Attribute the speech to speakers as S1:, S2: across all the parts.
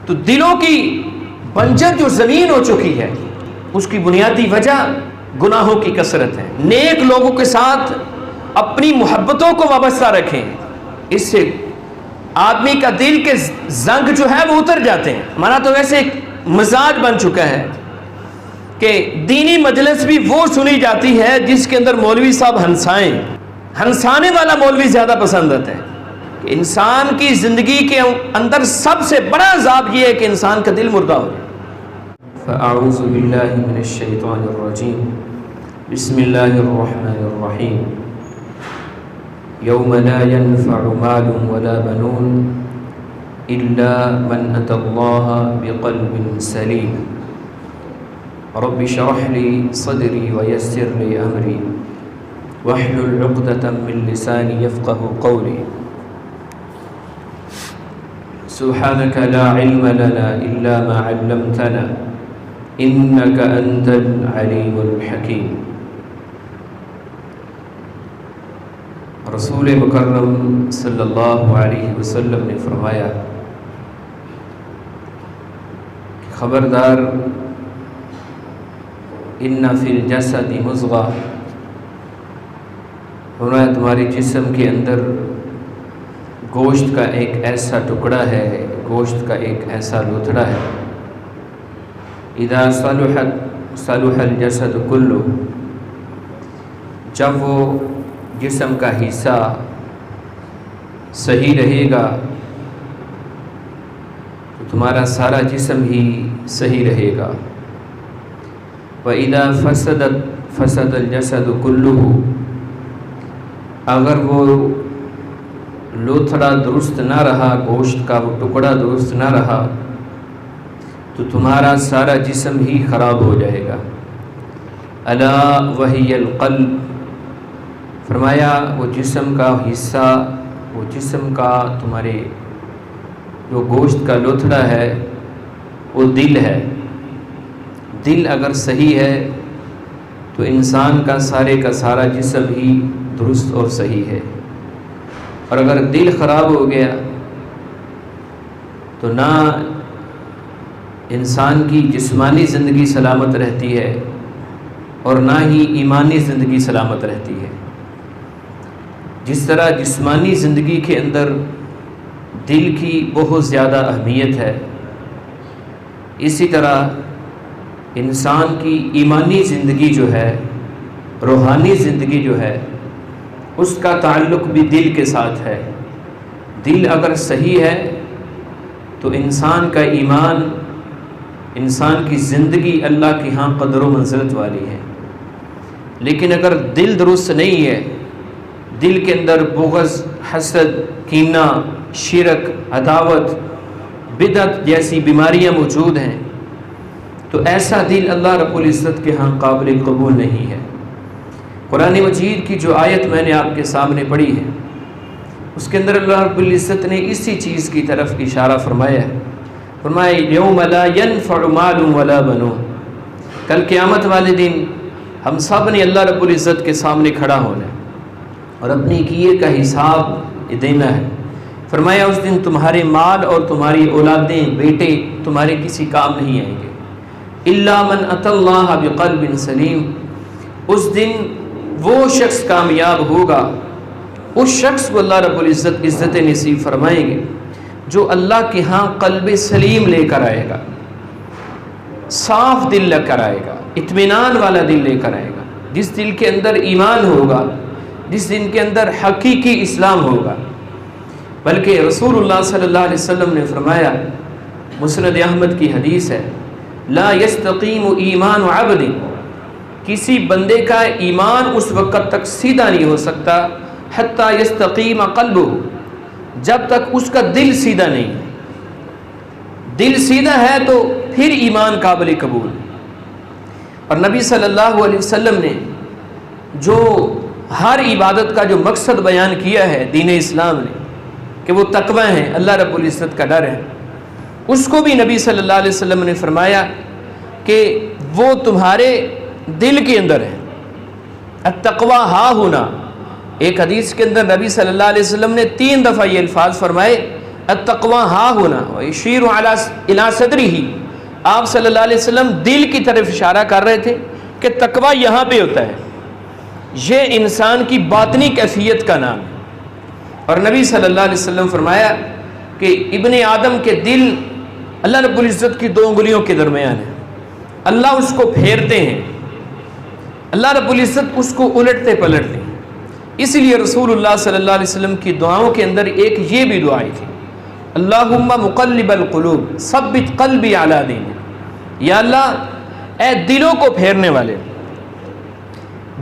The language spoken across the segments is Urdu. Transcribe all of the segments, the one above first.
S1: تو دلوں کی بنجر جو زمین ہو چکی ہے اس کی بنیادی وجہ گناہوں کی کثرت ہے۔ نیک لوگوں کے ساتھ اپنی محبتوں کو وابستہ رکھیں، اس سے آدمی کا دل کے زنگ جو ہے وہ اتر جاتے ہیں۔ ہمارا تو ویسے ایک مزاج بن چکا ہے کہ دینی مجلس بھی وہ سنی جاتی ہے جس کے اندر مولوی صاحب ہنسائیں، ہنسانے والا مولوی زیادہ پسند آتا ہے۔ کہ انسان کی زندگی کے اندر سب سے بڑا عذاب یہ ہے کہ انسان کا دل مردہ ہو جائے۔ فاعوذ باللہ من الشیطان الرجیم، بسم اللہ الرحمن الرحیم۔ یوم لا ينفع مال ولا بنون الا من اتى الله بقلب سلیم۔ رب اشرح لي صدری ويسر لي امری واحلل عقدة من لسانی يفقه قولی۔ سبحانك لا علم لنا إلا ما علمتنا إنك أنت العليم الحكيم۔ رسول مکرم صلی اللہ علیہ وسلم نے فرمایا کہ خبردار، ان فی الجسد مضغہ، فرمایا تمہارے جسم کے اندر گوشت کا ایک ایسا ٹکڑا ہے، گوشت کا ایک ایسا لوتھڑا ہے، اذا صلحت صلح الجسد کلہ، جب وہ جسم کا حصہ صحیح رہے گا تو تمہارا سارا جسم ہی صحیح رہے گا۔ وَإِذَا فَسَدَ الْجَسَدُ كُلُّهُ، اگر وہ لوتھڑا درست نہ رہا، گوشت کا وہ ٹکڑا درست نہ رہا تو تمہارا سارا جسم ہی خراب ہو جائے گا۔ الا وہی القلب، فرمایا وہ جسم کا حصہ، وہ جسم کا تمہارے جو گوشت کا لوتھڑا ہے وہ دل ہے۔ دل اگر صحیح ہے تو انسان کا سارے کا سارا جسم ہی درست اور صحیح ہے، اور اگر دل خراب ہو گیا تو نہ انسان کی جسمانی زندگی سلامت رہتی ہے اور نہ ہی ایمانی زندگی سلامت رہتی ہے۔ جس طرح جسمانی زندگی کے اندر دل کی بہت زیادہ اہمیت ہے، اسی طرح انسان کی ایمانی زندگی جو ہے، روحانی زندگی جو ہے، اس کا تعلق بھی دل کے ساتھ ہے۔ دل اگر صحیح ہے تو انسان کا ایمان، انسان کی زندگی اللہ کے ہاں قدر و منزلت والی ہے۔ لیکن اگر دل درست نہیں ہے، دل کے اندر بغض، حسد، کینہ، شرک، عداوت، بدعت جیسی بیماریاں موجود ہیں تو ایسا دل اللہ رب العزت کے ہاں قابل قبول نہیں ہے۔ قرآن مجید کی جو آیت میں نے آپ کے سامنے پڑھی ہے اس کے اندر اللہ رب العزت نے اسی چیز کی طرف اشارہ فرمایا ہے۔ فرمایا یوم لا ينفع مال ولا بنون، کل قیامت والے دن ہم سب نے اللہ رب العزت کے سامنے کھڑا ہونا ہے اور اپنے کیے کا حساب دینا ہے۔ فرمایا اس دن تمہارے مال اور تمہاری اولادیں، بیٹے تمہارے کسی کام نہیں آئیں گے، الا من اتی اللہ بقلب سلیم، اس دن وہ شخص کامیاب ہوگا، اس شخص کو اللہ رب العزت عزت نصیب فرمائیں گے جو اللہ کے ہاں قلب سلیم لے کر آئے گا، صاف دل لے کر آئے گا، اطمینان والا دل لے کر آئے گا، جس دل کے اندر ایمان ہوگا، جس دل کے اندر حقیقی اسلام ہوگا۔ بلکہ رسول اللہ صلی اللہ علیہ وسلم نے فرمایا، مسند احمد کی حدیث ہے، لا يستقیم ایمان عبد، کسی بندے کا ایمان اس وقت تک سیدھا نہیں ہو سکتا حتی یستقیم قلبہ، جب تک اس کا دل سیدھا نہیں ہے۔ دل سیدھا ہے تو پھر ایمان قابل قبول۔ اور نبی صلی اللہ علیہ وسلم نے جو ہر عبادت کا جو مقصد بیان کیا ہے دین اسلام نے کہ وہ تقوی ہے، اللہ رب العزت کا ڈر ہے، اس کو بھی نبی صلی اللہ علیہ وسلم نے فرمایا کہ وہ تمہارے دل کے اندر ہے۔ التقوی ہا ہونا، ایک حدیث کے اندر نبی صلی اللہ علیہ وسلم نے 3 دفعہ یہ الفاظ فرمائے، التقوی ہا ہونا ویشیر الی صدرہ، آپ صلی اللہ علیہ وسلم دل کی طرف اشارہ کر رہے تھے کہ تقوی یہاں پہ ہوتا ہے، یہ انسان کی باطنی کیفیت کا نام ہے۔ اور نبی صلی اللہ علیہ وسلم فرمایا کہ ابن آدم کے دل اللہ رب العزت کی 2 انگلیوں کے درمیان ہے، اللہ اس کو پھیرتے ہیں، اللہ رب العزت اس کو الٹتے پلٹتے ہیں۔ اس لیے رسول اللہ صلی اللہ علیہ وسلم کی دعاؤں کے اندر ایک یہ بھی دعائی تھی، اللہم مقلب القلوب ثبت قلبی علی دینک، یا اللہ اے دلوں کو پھیرنے والے،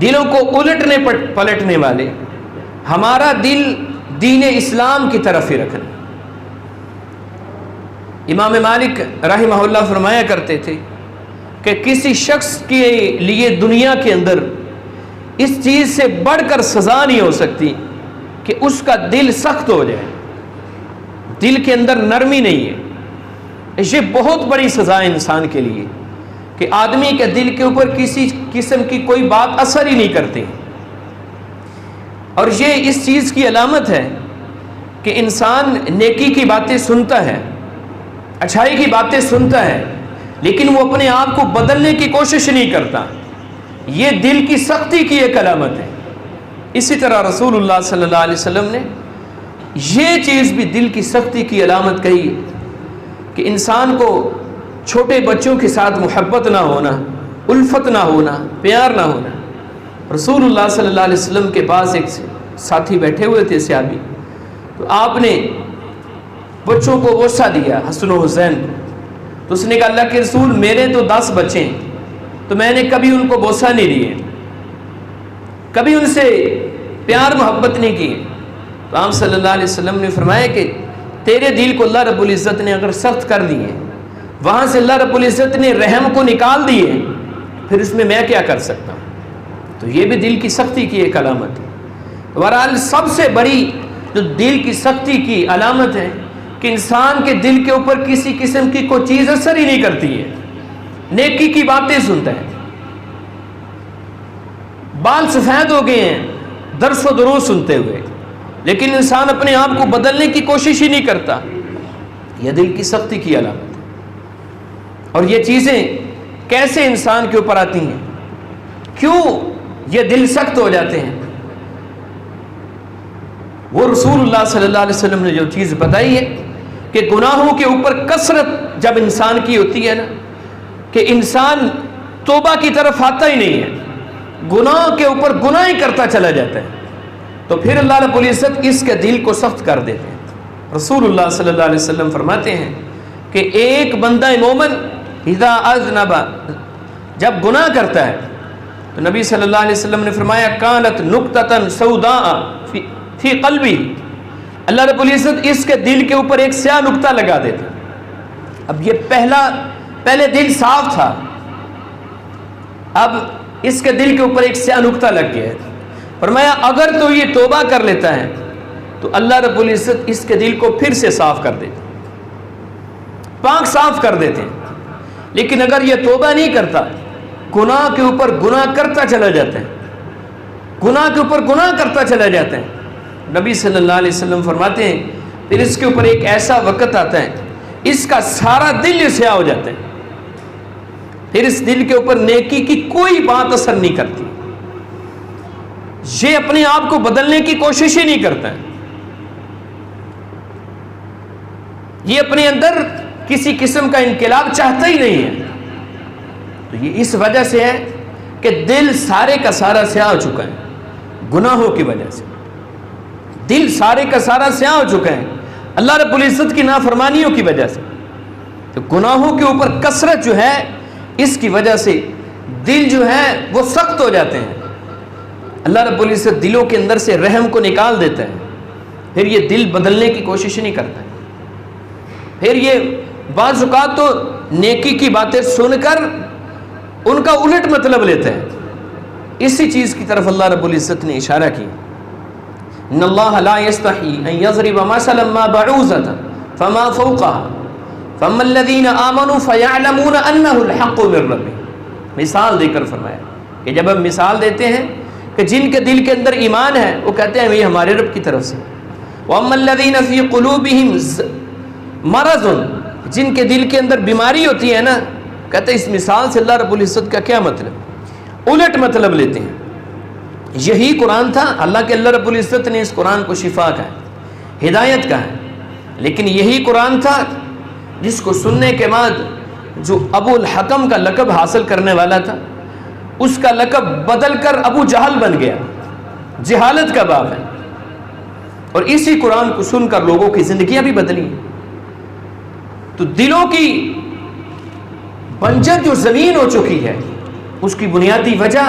S1: دلوں کو الٹنے پلٹنے والے، ہمارا دل دین اسلام کی طرف ہی رکھنا۔ امام مالک رحمہ اللہ فرمایا کرتے تھے کہ کسی شخص کے لیے دنیا کے اندر اس چیز سے بڑھ کر سزا نہیں ہو سکتی کہ اس کا دل سخت ہو جائے، دل کے اندر نرمی نہیں ہے۔ یہ بہت بڑی سزا ہے انسان کے لیے کہ آدمی کے دل کے اوپر کسی قسم کی کوئی بات اثر ہی نہیں کرتی، اور یہ اس چیز کی علامت ہے کہ انسان نیکی کی باتیں سنتا ہے، اچھائی کی باتیں سنتا ہے، لیکن وہ اپنے آپ کو بدلنے کی کوشش نہیں کرتا، یہ دل کی سختی کی ایک علامت ہے۔ اسی طرح رسول اللہ صلی اللہ علیہ وسلم نے یہ چیز بھی دل کی سختی کی علامت کہی کہ انسان کو چھوٹے بچوں کے ساتھ محبت نہ ہونا، الفت نہ ہونا، پیار نہ ہونا۔ رسول اللہ صلی اللہ علیہ وسلم کے پاس ایک ساتھی بیٹھے ہوئے تھے صحابی، تو آپ نے بچوں کو بوسہ دیا، حسن و حسین کو، تو اس نے کہا اللہ کے رسول میرے تو 10 بچے ہیں، تو میں نے کبھی ان کو بوسہ نہیں دیے، کبھی ان سے پیار محبت نہیں کی۔ تو آپ صلی اللہ علیہ وسلم نے فرمایا کہ تیرے دل کو اللہ رب العزت نے اگر سخت کر دیے، وہاں سے اللہ رب العزت نے رحم کو نکال دیے، پھر اس میں کیا کر سکتا ہوں؟ تو یہ بھی دل کی سختی کی ایک علامت ہے۔ بہرحال سب سے بڑی جو دل کی سختی کی علامت ہے کہ انسان کے دل کے اوپر کسی قسم کی کوئی چیز اثر ہی نہیں کرتی ہے، نیکی کی باتیں سنتا ہے، بال سفید ہو گئے ہیں درس و دروس سنتے ہوئے، لیکن انسان اپنے آپ کو بدلنے کی کوشش ہی نہیں کرتا، یہ دل کی سختی کی علامت ہے۔ اور یہ چیزیں کیسے انسان کے اوپر آتی ہیں، کیوں یہ دل سخت ہو جاتے ہیں؟ وہ رسول اللہ صلی اللہ علیہ وسلم نے جو چیز بتائی ہے کہ گناہوں کے اوپر کثرت جب انسان کی ہوتی ہے نا، کہ انسان توبہ کی طرف آتا ہی نہیں ہے، گناہ کے اوپر گناہ ہی کرتا چلا جاتا ہے، تو پھر اللہ رب العزت اس کے دل کو سخت کر دیتے ہیں۔ رسول اللہ صلی اللہ علیہ وسلم فرماتے ہیں کہ ایک بندہ مومن اذا اذنب، جب گناہ کرتا ہے، تو نبی صلی اللہ علیہ وسلم نے فرمایا کانت نقطۃ سوداء فی قلبی، اللہ رب العزت اس کے دل کے اوپر ایک سیاہ نقطہ لگا دیتا۔ اب یہ پہلے دل صاف تھا، اب اس کے دل کے اوپر ایک سیاہ نقطہ لگ گیا ہے۔ فرمایا اگر تو یہ توبہ کر لیتا ہے تو اللہ رب العزت اس کے دل کو پھر سے صاف کر دیتے، پاک صاف کر دیتے ہیں۔ لیکن اگر یہ توبہ نہیں کرتا، گناہ کے اوپر گناہ کرتا چلا جاتا ہے، گناہ کے اوپر گناہ کرتا چلا جاتا ہے، نبی صلی اللہ علیہ وسلم فرماتے ہیں پھر اس کے اوپر ایک ایسا وقت آتا ہے اس کا سارا دل سیاہ ہو جاتا ہے، پھر اس دل کے اوپر نیکی کی کوئی بات اثر نہیں کرتی، یہ اپنے آپ کو بدلنے کی کوشش ہی نہیں کرتا ہے، یہ اپنے اندر کسی قسم کا انقلاب چاہتا ہی نہیں ہے۔ تو یہ اس وجہ سے ہے کہ دل سارے کا سارا سیاہ ہو چکا ہے، گناہوں کی وجہ سے دل سارے کا سارا سیاہ ہو چکا ہے، اللہ رب العزت کی نافرمانیوں کی وجہ سے۔ تو گناہوں کے اوپر کثرت جو ہے اس کی وجہ سے دل جو ہے وہ سخت ہو جاتے ہیں، اللہ رب العزت دلوں کے اندر سے رحم کو نکال دیتا ہے، پھر یہ دل بدلنے کی کوشش نہیں کرتا ہے، پھر یہ بعض اوقات تو نیکی کی باتیں سن کر ان کا الٹ مطلب لیتے ہیں۔ اسی چیز کی طرف اللہ رب العزت نے اشارہ کی، ان اللہ لا یستحی ان یضرب مثلا ما بعوضۃ فما فوقها فاما الذین آمنوا فیعلمون انہ الحق من ربہم، مثال دے کر فرمایا کہ جب ہم مثال دیتے ہیں کہ جن کے دل کے اندر ایمان ہے وہ کہتے ہیں یہ ہمارے رب کی طرف سے، وَأَمَّا الَّذِينَ فِي قُلُوبِهِمْ مَرَضٌ، جن کے دل کے اندر بیماری ہوتی ہے نا، کہتے ہیں اس مثال سے اللہ رب العزت کا کیا مطلب، الٹ مطلب لیتے ہیں۔ یہی قرآن تھا، حالانکہ اللہ رب العزت نے اس قرآن کو شفا کا ہے، ہدایت کا ہے، لیکن یہی قرآن تھا جس کو سننے کے بعد جو ابو الحکم کا لقب حاصل کرنے والا تھا، اس کا لقب بدل کر ابو جہل بن گیا، جہالت کا باب ہے۔ اور اسی قرآن کو سن کر لوگوں کی زندگیاں بھی بدلی۔ تو دلوں کی بنجر جو زمین ہو چکی ہے، اس کی بنیادی وجہ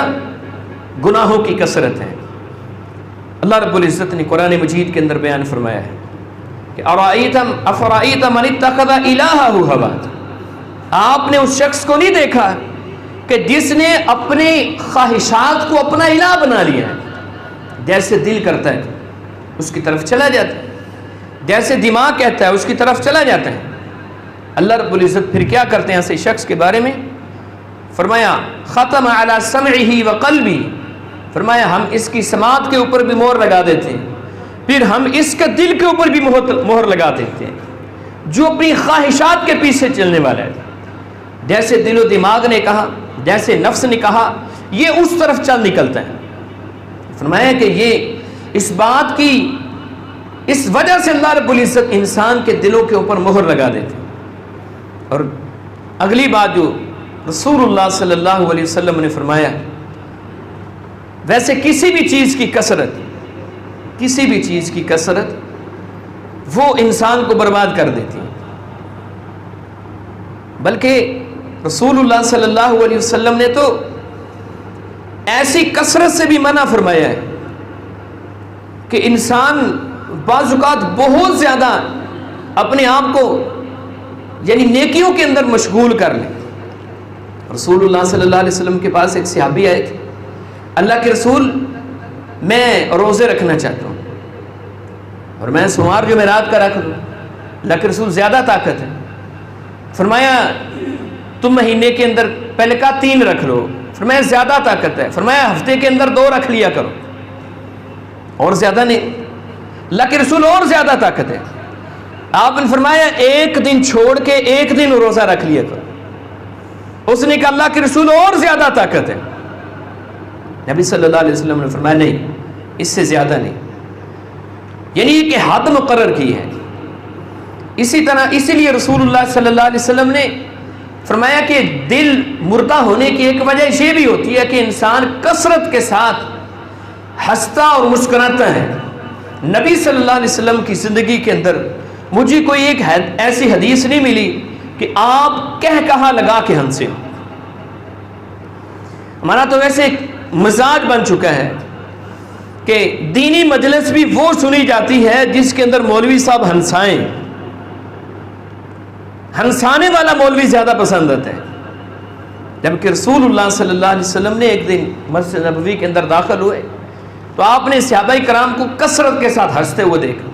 S1: گناہوں کی کثرت ہے۔ اللہ رب العزت نے قرآن مجید کے اندر بیان فرمایا ہے کہ افرأیت من اتخذ الہہ ہوا، آپ نے اس شخص کو نہیں دیکھا کہ جس نے اپنی خواہشات کو اپنا الہ بنا لیا ہے، جیسے دل کرتا ہے اس کی طرف چلا جاتا ہے، جیسے دماغ کہتا ہے اس کی طرف چلا جاتا ہے۔ اللہ رب العزت پھر کیا کرتے ہیں ایسے شخص کے بارے میں؟ فرمایا ختم علی سمعہ وقلبہ، فرمایا ہم اس کی سماعت کے اوپر بھی مہر لگا دیتے ہیں، پھر ہم اس کے دل کے اوپر بھی مہر لگا دیتے ہیں، جو اپنی خواہشات کے پیچھے چلنے والا ہے، جیسے دل و دماغ نے کہا، جیسے نفس نے کہا، یہ اس طرف چل نکلتا ہے۔ فرمایا کہ یہ اس بات کی اس وجہ سے اللہ رب العزت انسان کے دلوں کے اوپر مہر لگا دیتے ہیں۔ اور اگلی بات جو رسول اللہ صلی اللہ علیہ وسلم نے فرمایا، ویسے کسی بھی چیز کی کثرت وہ انسان کو برباد کر دیتی ہے، بلکہ رسول اللہ صلی اللہ علیہ وسلم نے تو ایسی کثرت سے بھی منع فرمایا ہے کہ انسان بعض اوقات بہت زیادہ اپنے آپ کو یعنی نیکیوں کے اندر مشغول کر لے۔ رسول اللہ صلی اللہ علیہ وسلم کے پاس ایک صحابی آئے تھے، اللہ کے رسول میں روزے رکھنا چاہتا ہوں اور میں سوموار جمعرات کا رکھ دوں، اللہ کے رسول زیادہ طاقت ہے۔ فرمایا تم مہینے کے اندر پہلے کہا 3 رکھ لو، فرمایا زیادہ طاقت ہے، فرمایا ہفتے کے اندر 2 رکھ لیا کرو، اور زیادہ نہیں، اللہ کے رسول اور زیادہ طاقت ہے۔ آپ نے فرمایا 1 دن چھوڑ کے 1 دن روزہ رکھ لیا کرو، اس نے کہا اللہ کے رسول اور زیادہ طاقت ہے۔ نبی صلی اللہ علیہ وسلم نے فرمایا نہیں، اس سے زیادہ نہیں، یعنی کہ حد مقرر کی ہے۔ اسی طرح اسی لیے رسول اللہ صلی اللہ علیہ وسلم نے فرمایا کہ دل مردہ ہونے کی ایک وجہ یہ بھی ہوتی ہے کہ انسان کثرت کے ساتھ ہنستا اور مسکراتا ہے۔ نبی صلی اللہ علیہ وسلم کی زندگی کے اندر مجھے کوئی ایک ایسی حدیث نہیں ملی کہ آپ کہا لگا کے ہنسے ہو۔ ہمارا تو ویسے ایک مزاج بن چکا ہے کہ دینی مجلس بھی وہ سنی جاتی ہے جس کے اندر مولوی صاحب ہنسائیں، ہنسانے والا مولوی زیادہ پسند آتا ہے، جبکہ رسول اللہ صلی اللہ علیہ وسلم نے ایک دن مسجد نبوی کے اندر داخل ہوئے تو آپ نے صحابہ کرام کو کثرت کے ساتھ ہنستے ہوئے دیکھا،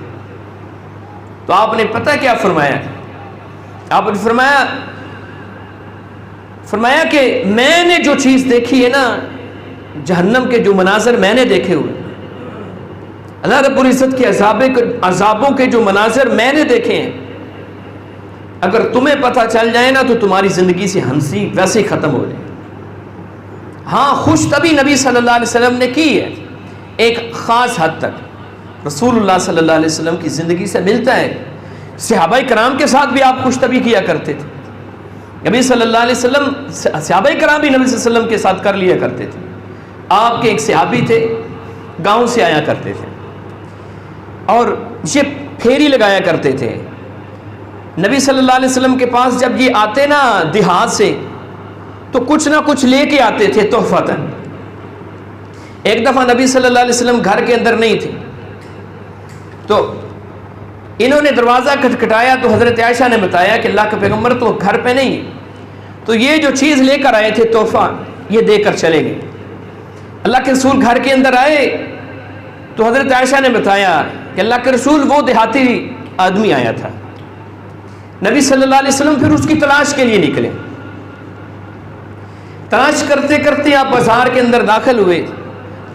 S1: تو آپ نے پتہ کیا فرمایا؟ آپ نے فرمایا کہ میں نے جو چیز دیکھی ہے نا، جہنم کے جو مناظر میں نے دیکھے ہوئے، اللہ رب العزت کے عذابوں کے جو مناظر میں نے دیکھے ہیں، اگر تمہیں پتہ چل جائے نا تو تمہاری زندگی سے ہنسی ویسے ہی ختم ہو جائے۔ ہاں خوش طبی نبی صلی اللہ علیہ وسلم نے کی ہے ایک خاص حد تک، رسول اللہ صلی اللہ علیہ وسلم کی زندگی سے ملتا ہے۔ صحابہ کرام کے ساتھ بھی آپ خوش طبی کیا کرتے تھے، نبی صلی اللہ علیہ وسلم صحابہ کرام بھی نبی صلی اللہ علیہ وسلم کے ساتھ کر لیا کرتے تھے۔ آپ کے ایک صحابی تھے، گاؤں سے آیا کرتے تھے اور یہ پھیری لگایا کرتے تھے۔ نبی صلی اللہ علیہ وسلم کے پاس جب یہ آتے نا دیہات سے تو کچھ نہ کچھ لے کے آتے تھے تحفتاً۔ ایک دفعہ نبی صلی اللہ علیہ وسلم گھر کے اندر نہیں تھے تو انہوں نے دروازہ کھٹکھٹایا تو حضرت عائشہ نے بتایا کہ اللہ کا پیغمبر تو گھر پہ نہیں ہے، تو یہ جو چیز لے کر آئے تھے تحفہ یہ دے کر چلے گئے۔ اللہ کے رسول گھر کے اندر آئے تو حضرت عائشہ نے بتایا کہ اللہ کے رسول وہ دیہاتی آدمی آیا تھا۔ نبی صلی اللہ علیہ وسلم پھر اس کی تلاش کے لیے نکلے، تلاش کرتے کرتے آپ بازار کے اندر داخل ہوئے،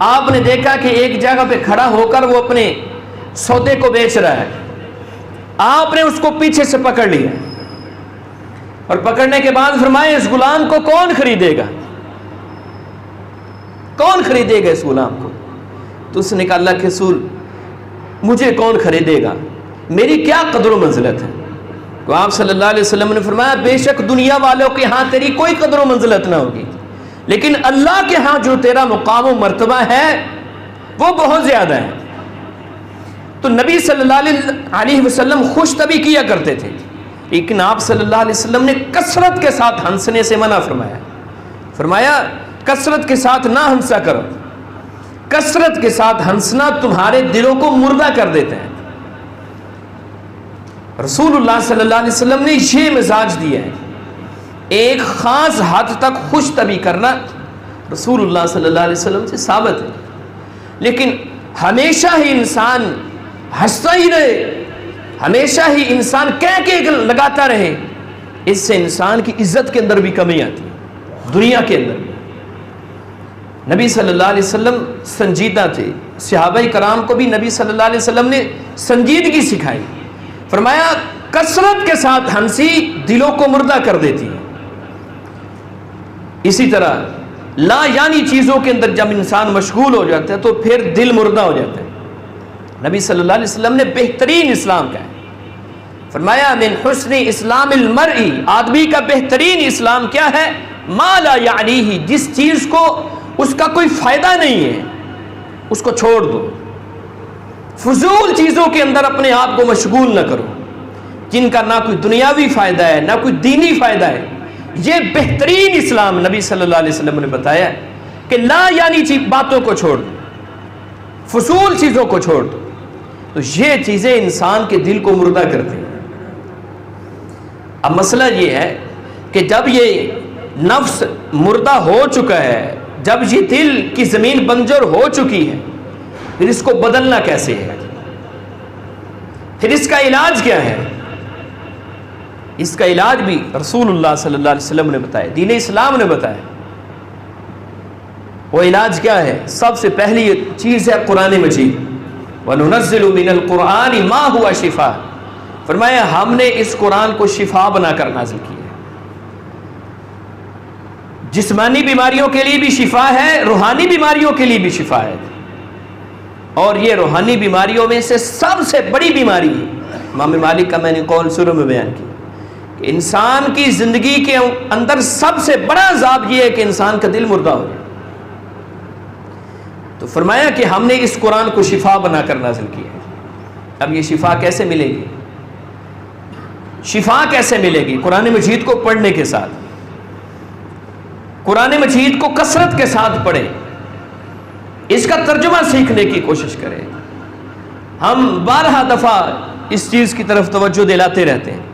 S1: آپ نے دیکھا کہ ایک جگہ پہ کھڑا ہو کر وہ اپنے سودے کو بیچ رہا ہے، آپ نے اس کو پیچھے سے پکڑ لیا اور پکڑنے کے بعد فرمایا اس غلام کو کون خریدے گا؟ کون خریدے گا اس غلام کو؟ تو اس نے کہا اللہ کے رسول مجھے کون خریدے گا، میری کیا قدر و منزلت ہے؟ تو آپ صلی اللہ علیہ وسلم نے فرمایا بے شک دنیا والوں کے ہاں تیری کوئی قدر و منزلت نہ ہوگی، لیکن اللہ کے ہاں جو تیرا مقام و مرتبہ ہے وہ بہت زیادہ ہے۔ تو نبی صلی اللہ علیہ وسلم خوش طبی کیا کرتے تھے، لیکن آپ صلی اللہ علیہ وسلم نے کثرت کے ساتھ ہنسنے سے منع فرمایا۔ فرمایا کثرت کے ساتھ نہ ہنسا کرو، کثرت کے ساتھ ہنسنا تمہارے دلوں کو مردہ کر دیتے ہیں۔ رسول اللہ صلی اللہ علیہ وسلم نے یہ مزاج دیا ہے، ایک خاص حد تک خوش طبی کرنا رسول اللہ صلی اللہ علیہ وسلم سے ثابت ہے، لیکن ہمیشہ ہی انسان ہنستا ہی رہے، ہمیشہ ہی انسان کہہ کے لگاتا رہے، اس سے انسان کی عزت کے اندر بھی کمی آتی ہے، دنیا کے اندر بھی۔ نبی صلی اللہ علیہ وسلم سنجیدہ تھے، صحابہ کرام کو بھی نبی صلی اللہ علیہ وسلم نے سنجیدگی سکھائی۔ فرمایا کثرت کے ساتھ ہنسی دلوں کو مردہ کر دیتی ہے۔ اسی طرح لا یعنی چیزوں کے اندر جب انسان مشغول ہو جاتا ہے تو پھر دل مردہ ہو جاتا ہے۔ نبی صلی اللہ علیہ وسلم نے بہترین اسلام کا ہے، فرمایا من حسن اسلام المرء، آدمی کا بہترین اسلام کیا ہے؟ ما لا یعنیہ، جس چیز کو اس کا کوئی فائدہ نہیں ہے اس کو چھوڑ دو، فضول چیزوں کے اندر اپنے آپ کو مشغول نہ کرو جن کا نہ کوئی دنیاوی فائدہ ہے نہ کوئی دینی فائدہ ہے۔ یہ بہترین اسلام نبی صلی اللہ علیہ وسلم نے بتایا کہ لا یعنی باتوں کو چھوڑ دو، فضول چیزوں کو چھوڑ دو، تو یہ چیزیں انسان کے دل کو مردہ کرتی ہیں۔ اب مسئلہ یہ ہے کہ جب یہ نفس مردہ ہو چکا ہے، جب یہ دل کی زمین بنجر ہو چکی ہے، پھر اس کو بدلنا کیسے ہے؟ پھر اس کا علاج کیا ہے؟ اس کا علاج بھی رسول اللہ صلی اللہ علیہ وسلم نے بتایا، دین اسلام نے بتایا۔ وہ علاج کیا ہے؟ سب سے پہلی چیز ہے قرآن مجید، وَنُنَزِّلُ مِنَ الْقُرْآنِ مَا هُوَ شِفَاء، فرمایا ہم نے اس قرآن کو شفا بنا کر نازل کیا ہے۔ جسمانی بیماریوں کے لیے بھی شفا ہے، روحانی بیماریوں کے لیے بھی شفا ہے، اور یہ روحانی بیماریوں میں سے سب سے بڑی بیماری ہے۔ امام مالک کا میں نے قول شروع میں بیان کیا کہ انسان کی زندگی کے اندر سب سے بڑا عذاب یہ ہے کہ انسان کا دل مردہ ہو جائے۔ تو فرمایا کہ ہم نے اس قرآن کو شفا بنا کر نازل کیا ہے۔ اب یہ شفا کیسے ملے گی؟ شفا کیسے ملے گی؟ قرآن مجید کو پڑھنے کے ساتھ، قرآن مجید کو کثرت کے ساتھ پڑھیں، اس کا ترجمہ سیکھنے کی کوشش کریں۔ ہم بارہا دفعہ اس چیز کی طرف توجہ دلاتے رہتے ہیں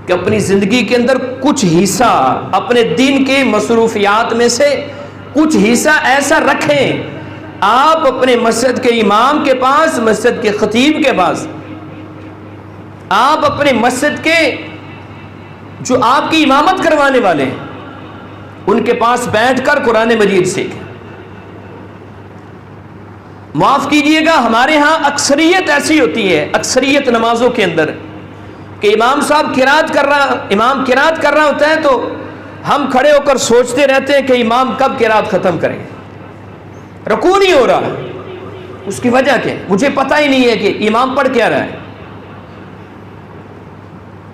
S1: کہ اپنی زندگی کے اندر کچھ حصہ اپنے دین کے مصروفیات میں سے کچھ حصہ ایسا رکھیں، آپ اپنے مسجد کے امام کے پاس، مسجد کے خطیب کے پاس، آپ اپنے مسجد کے جو آپ کی امامت کروانے والے ہیں ان کے پاس بیٹھ کر قرآن مجید سیکھیں۔ معاف کیجئے گا، ہمارے ہاں اکثریت ایسی ہوتی ہے، اکثریت نمازوں کے اندر، کہ امام صاحب امام قرات کر رہا ہوتا ہے تو ہم کھڑے ہو کر سوچتے رہتے ہیں کہ امام کب قرات ختم کریں، رکوع نہیں ہو رہا، اس کی وجہ کیا؟ مجھے پتہ ہی نہیں ہے کہ امام پڑھ کیا رہا ہے۔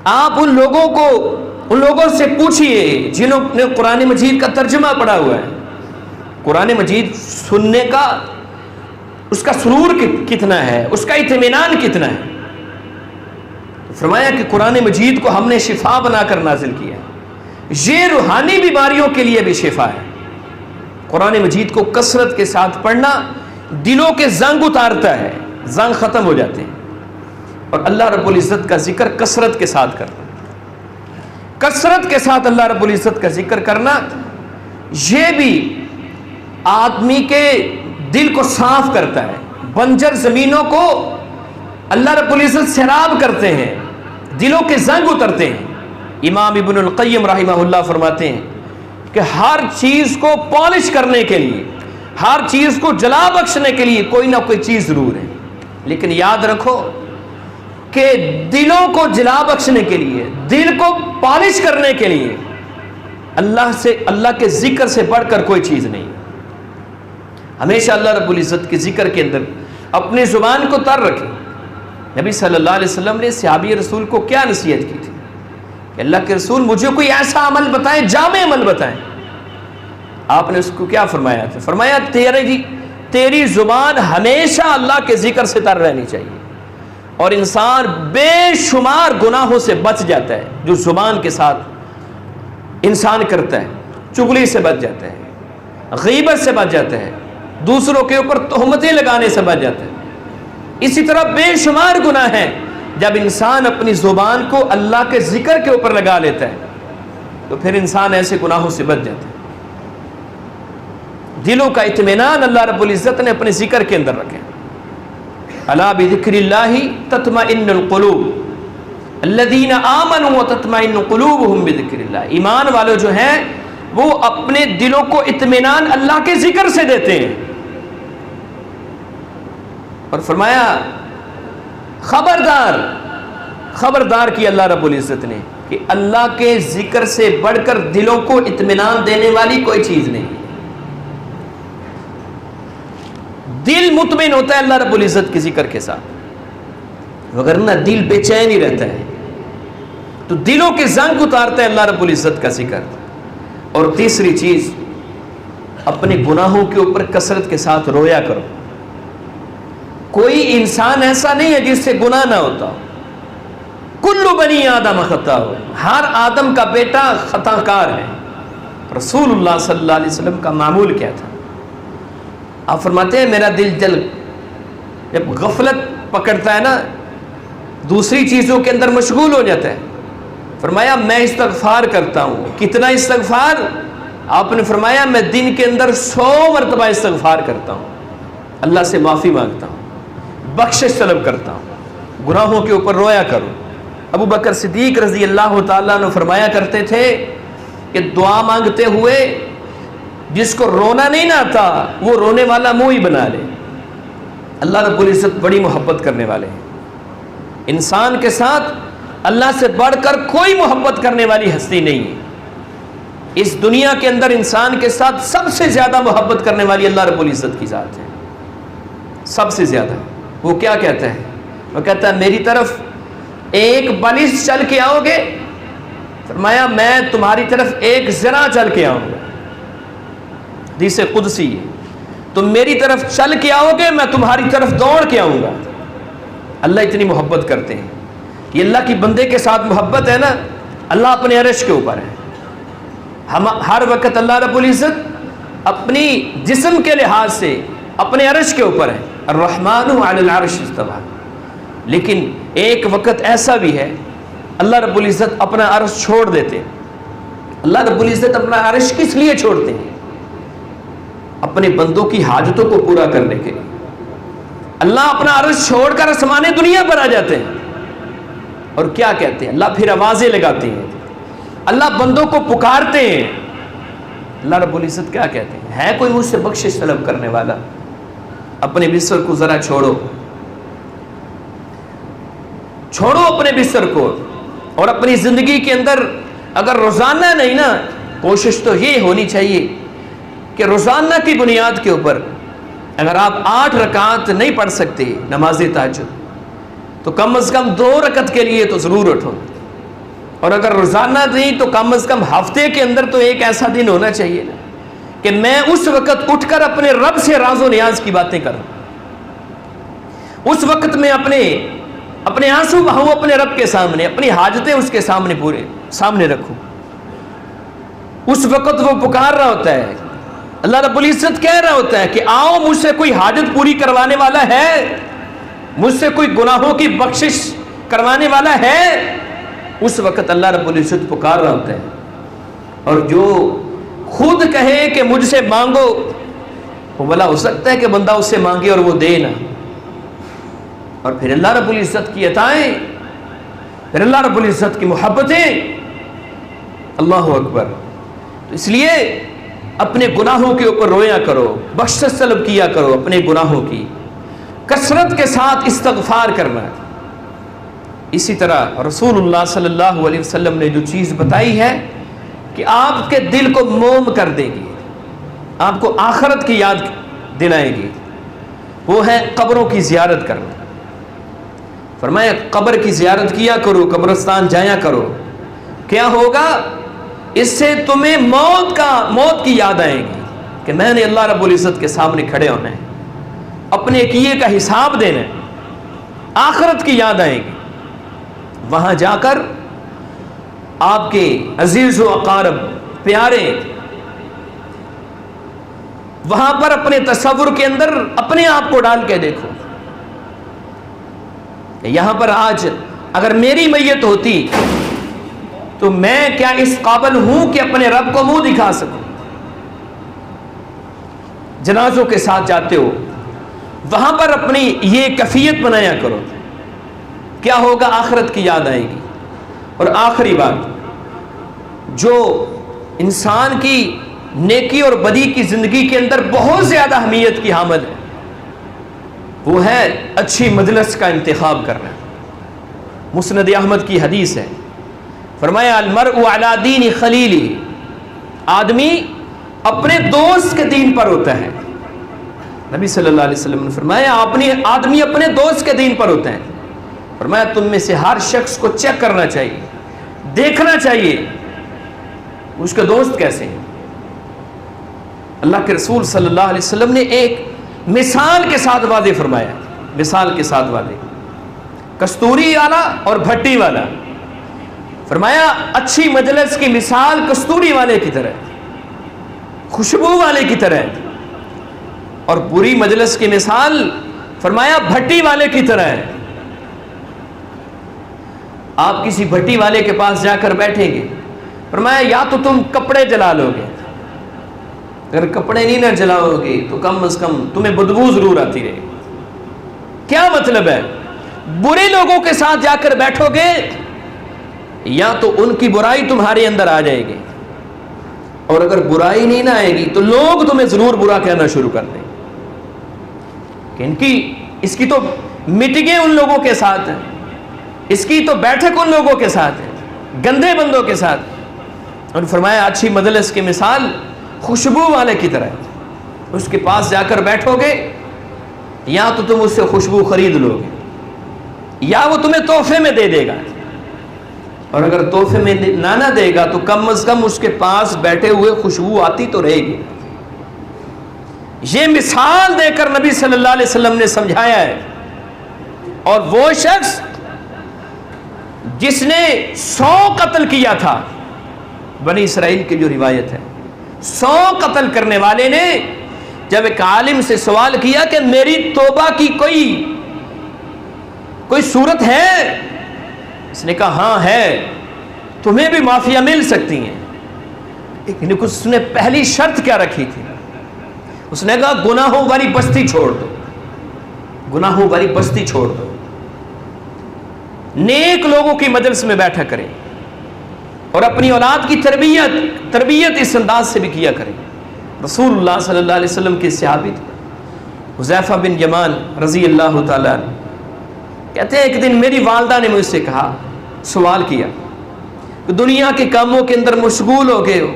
S1: آپ ان لوگوں سے پوچھئے جنہوں نے قرآن مجید کا ترجمہ پڑھا ہوا ہے، قرآن مجید سننے کا اس کا سرور کتنا ہے، اس کا اطمینان کتنا ہے۔ فرمایا کہ قرآن مجید کو ہم نے شفا بنا کر نازل کیا ہے، یہ روحانی بیماریوں کے لیے بھی شفا ہے۔ قرآن مجید کو کثرت کے ساتھ پڑھنا دلوں کے زنگ اتارتا ہے، زنگ ختم ہو جاتے ہیں، اور اللہ رب العزت کا ذکر کثرت کے ساتھ کرنا، کثرت کے ساتھ اللہ رب العزت کا ذکر کرنا، یہ بھی آدمی کے دل کو صاف کرتا ہے۔ بنجر زمینوں کو اللہ رب العزت سیراب کرتے ہیں، دلوں کے زنگ اترتے ہیں۔ امام ابن القیم رحمہ اللہ فرماتے ہیں کہ ہر چیز کو پالش کرنے کے لیے، ہر چیز کو جلا بخشنے کے لیے کوئی نہ کوئی چیز ضرور ہے، لیکن یاد رکھو کہ دلوں کو جلا بخشنے کے لیے، دل کو پالش کرنے کے لیے اللہ کے ذکر سے بڑھ کر کوئی چیز نہیں۔ ہمیشہ اللہ رب العزت کے ذکر کے اندر اپنی زبان کو تر رکھیں۔ نبی صلی اللہ علیہ وسلم نے صحابی رسول کو کیا نصیحت کی تھی کہ اللہ کے رسول مجھے کوئی ایسا عمل بتائیں، جامع عمل بتائیں۔ آپ نے اس کو کیا فرمایا تھا؟ فرمایا تیری زبان ہمیشہ اللہ کے ذکر سے تر رہنی چاہیے، اور انسان بے شمار گناہوں سے بچ جاتا ہے جو زبان کے ساتھ انسان کرتا ہے۔ چغلی سے بچ جاتا ہے، غیبت سے بچ جاتا ہے، دوسروں کے اوپر تہمتیں لگانے سے بچ جاتا ہے۔ اسی طرح بے شمار گناہ ہیں جب انسان اپنی زبان کو اللہ کے ذکر کے اوپر لگا لیتا ہے تو پھر انسان ایسے گناہوں سے بچ جاتا ہے۔ دلوں کا اطمینان اللہ رب العزت نے اپنے ذکر کے اندر رکھے۔ الا بذکر اللہ تطمئن القلوب الذین آمنوا وتطمئن قلوبهم بذکر اللہ۔ ایمان والے جو ہیں وہ اپنے دلوں کو اطمینان اللہ کے ذکر سے دیتے ہیں، اور فرمایا خبردار کی اللہ رب العزت نے کہ اللہ کے ذکر سے بڑھ کر دلوں کو اطمینان دینے والی کوئی چیز نہیں۔ دل مطمئن ہوتا ہے اللہ رب العزت کے ذکر کے ساتھ، وگرنہ دل بے چین ہی رہتا ہے۔ تو دلوں کے زنگ اتارتا ہے اللہ رب العزت کا ذکر۔ اور تیسری چیز، اپنے گناہوں کے اوپر کثرت کے ساتھ رویا کرو۔ کوئی انسان ایسا نہیں ہے جس سے گناہ نہ ہوتا۔ کل بنی آدم خطا، ہر آدم کا بیٹا خطا کار ہے۔ رسول اللہ صلی اللہ علیہ وسلم کا معمول کیا تھا؟ آپ فرماتے ہیں میرا دل جب غفلت پکڑتا ہے نا، دوسری چیزوں کے اندر مشغول ہو جاتا ہے، فرمایا میں استغفار کرتا ہوں۔ کتنا استغفار؟ آپ نے فرمایا میں دن کے اندر 100 مرتبہ استغفار کرتا ہوں، اللہ سے معافی مانگتا ہوں، بخشش طلب کرتا ہوں۔ گناہوں کے اوپر رویا کرو۔ ابو بکر صدیق رضی اللہ تعالیٰ عنہ فرمایا کرتے تھے کہ دعا مانگتے ہوئے جس کو رونا نہیں نہ آتا وہ رونے والا منہ ہی بنا لے۔ اللہ رب العزت بڑی محبت کرنے والے ہیں۔ انسان کے ساتھ اللہ سے بڑھ کر کوئی محبت کرنے والی ہستی نہیں ہے۔ اس دنیا کے اندر انسان کے ساتھ سب سے زیادہ محبت کرنے والی اللہ رب العزت کی ذات ہے، سب سے زیادہ۔ وہ کیا کہتا ہے؟ وہ کہتا ہے میری طرف ایک بلش چل کے آؤ گے، فرمایا میں تمہاری طرف ایک ذرا چل کے آؤں گا۔ حدیث قدسی، تم میری طرف چل کے آؤ گے میں تمہاری طرف دوڑ کے آؤں گا۔ اللہ اتنی محبت کرتے ہیں۔ یہ اللہ کی بندے کے ساتھ محبت ہے نا، اللہ اپنے عرش کے اوپر ہے۔ ہم ہر وقت اللہ رب العزت اپنی جسم کے لحاظ سے اپنے عرش کے اوپر ہے، الرحمن علی العرش استویٰ۔ لیکن ایک وقت ایسا بھی ہے اللہ رب العزت اپنا عرش چھوڑ دیتے ہیں۔ اللہ رب العزت اپنا عرش کس لیے چھوڑتے ہیں؟ اپنے بندوں کی حاجتوں کو پورا کرنے کے لیے۔ اللہ اپنا عرش چھوڑ کر آسمان دنیا پر آ جاتے ہیں، اور کیا کہتے ہیں؟ اللہ پھر آوازیں لگاتے ہیں، اللہ بندوں کو پکارتے ہیں۔ اللہ رب العزت کیا کہتے ہیں؟ ہے کوئی مجھ سے بخشش طلب کرنے والا؟ اپنے بستر کو ذرا چھوڑو اپنے بستر کو، اور اپنی زندگی کے اندر اگر روزانہ نہیں نا، کوشش تو یہ ہونی چاہیے کہ روزانہ کی بنیاد کے اوپر اگر آپ 8 رکعت نہیں پڑھ سکتے نماز تہجد تو کم از کم 2 رکعت کے لیے تو ضرور اٹھو، اور اگر روزانہ نہیں تو کم از کم ہفتے کے اندر تو ایک ایسا دن ہونا چاہیے نا کہ میں اس وقت اٹھ کر اپنے رب سے راز و نیاز کی باتیں کروں۔ اس وقت میں اپنے آنسو بہاؤں اپنے رب کے سامنے، اپنی حاجتیں اس کے سامنے پورے سامنے رکھوں۔ اس وقت وہ پکار رہا ہوتا ہے، اللہ رب العزت کہہ رہا ہوتا ہے کہ آؤ مجھ سے کوئی حاجت پوری کروانے والا ہے، مجھ سے کوئی گناہوں کی بخشش کروانے والا ہے۔ اس وقت اللہ رب العزت پکار رہا ہوتا ہے، اور جو خود کہے کہ مجھ سے مانگو، وہ بھلا ہو سکتا ہے کہ بندہ اس سے مانگے اور وہ دے نہ۔ اور پھر اللہ رب العزت کی عطائیں، پھر اللہ رب العزت کی محبتیں، اللہ اکبر۔ تو اس لیے اپنے گناہوں کے اوپر رویا کرو، بخشش طلب کیا کرو اپنے گناہوں کی۔ کثرت کے ساتھ استغفار کرنا ہے۔ اسی طرح رسول اللہ صلی اللہ علیہ وسلم نے جو چیز بتائی ہے کہ آپ کے دل کو موم کر دے گی، آپ کو آخرت کی یاد دلائے گی، وہ ہے قبروں کی زیارت کرنا۔ فرمایا قبر کی زیارت کیا کرو، قبرستان جایا کرو، کیا ہوگا؟ اس سے تمہیں موت کی یاد آئے گی کہ میں نے اللہ رب العزت کے سامنے کھڑے ہونا ہے، اپنے کیے کا حساب دینا ہے، آخرت کی یاد آئے گی۔ وہاں جا کر آپ کے عزیز و اقارب پیارے وہاں پر اپنے تصور کے اندر اپنے آپ کو ڈال کے دیکھو، یہاں پر آج اگر میری میت ہوتی تو میں کیا اس قابل ہوں کہ اپنے رب کو منہ دکھا سکوں؟ جنازوں کے ساتھ جاتے ہو، وہاں پر اپنی یہ کیفیت بنایا کرو، کیا ہوگا؟ آخرت کی یاد آئے گی۔ اور آخری بات جو انسان کی نیکی اور بدی کی زندگی کے اندر بہت زیادہ اہمیت کی حامل ہے، وہ ہے اچھی مجلس کا انتخاب کرنا۔ مسند احمد کی حدیث ہے، فرمایا المرء علی دین خلیلہ، آدمی اپنے دوست کے دین پر ہوتا ہے۔ نبی صلی اللہ علیہ وسلم نے فرمایا آدمی اپنے دوست کے دین پر ہوتا ہے۔ فرمایا تم میں سے ہر شخص کو چیک کرنا چاہیے، دیکھنا چاہیے اس کے دوست کیسے ہیں۔ اللہ کے رسول صلی اللہ علیہ وسلم نے ایک مثال کے ساتھ واضح فرمایا، مثال کے ساتھ واضح، کستوری والا اور بھٹی والا۔ فرمایا اچھی مجلس کی مثال کستوری والے کی طرح، خوشبو والے کی طرح، اور بری مجلس کی مثال فرمایا بھٹی والے کی طرح ہے۔ آپ کسی بھٹی والے کے پاس جا کر بیٹھیں گے، فرمایا یا تو تم کپڑے جلا لو گے، اگر کپڑے نہیں نہ جلاؤ گے تو کم از کم تمہیں بدبو ضرور آتی رہے۔ کیا مطلب ہے؟ برے لوگوں کے ساتھ جا کر بیٹھو گے یا تو ان کی برائی تمہارے اندر آ جائے گی، اور اگر برائی نہیں نہ آئے گی تو لوگ تمہیں ضرور برا کہنا شروع کر دیں کہ اس کی تو میٹنگیں ان لوگوں کے ساتھ ہیں، اس کی تو بیٹھک ان لوگوں کے ساتھ ہے، گندے بندوں کے ساتھ۔ اور فرمایا اچھی مجلس کی مثال خوشبو والے کی طرح ہے، اس کے پاس جا کر بیٹھو گے یا تو تم اس سے خوشبو خرید لو گے یا وہ تمہیں تحفے میں دے دے گا، اور اگر تحفے میں نہ دے گا تو کم از کم اس کے پاس بیٹھے ہوئے خوشبو آتی تو رہے گی۔ یہ مثال دے کر نبی صلی اللہ علیہ وسلم نے سمجھایا ہے۔ اور وہ شخص جس نے 100 قتل کیا تھا، بنی اسرائیل کی جو روایت ہے، 100 قتل کرنے والے نے جب ایک عالم سے سوال کیا کہ میری توبہ کی کوئی صورت ہے؟ اس نے کہا ہاں ہے، تمہیں بھی معافیاں مل سکتی ہیں، لیکن اس نے پہلی شرط کیا رکھی تھی؟ اس نے کہا گناہوں والی بستی چھوڑ دو، گناہوں والی بستی چھوڑ دو، نیک لوگوں کی مجلس میں بیٹھا کریں اور اپنی اولاد کی تربیت اس انداز سے بھی کیا کریں۔ رسول اللہ صلی اللہ علیہ وسلم کے صحابی تھے حذیفہ بن یمان رضی اللہ تعالیٰ عنہ، کہتے ہیں ایک دن میری والدہ نے مجھ سے کہا، سوال کیا کہ دنیا کے کاموں کے اندر مشغول ہو گئے ہو،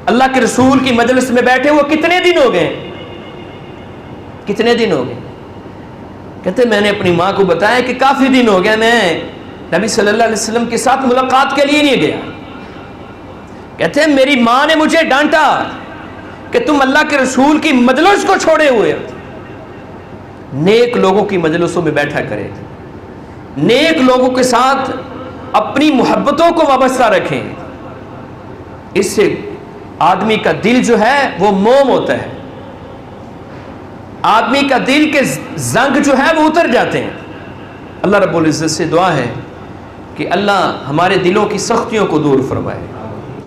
S1: اللہ کے رسول کی مجلس میں بیٹھے وہ کتنے دن ہو گئے؟ کتنے دن ہو گئے؟ کہتے میں نے اپنی ماں کو بتایا کہ کافی دن ہو گیا، میں نبی صلی اللہ علیہ وسلم کے ساتھ ملاقات کے لیے نہیں گیا۔ کہتے ہیں میری ماں نے مجھے ڈانٹا کہ تم اللہ کے رسول کی مجلس کو چھوڑے ہوئے، نیک لوگوں کی مجلسوں میں بیٹھا کرے، نیک لوگوں کے ساتھ اپنی محبتوں کو وابستہ رکھیں، اس سے آدمی کا دل جو ہے وہ موم ہوتا ہے، آدمی کا دل کے زنگ جو ہے وہ اتر جاتے ہیں۔ اللہ رب العزت سے دعا ہے کہ اللہ ہمارے دلوں کی سختیوں کو دور فرمائے۔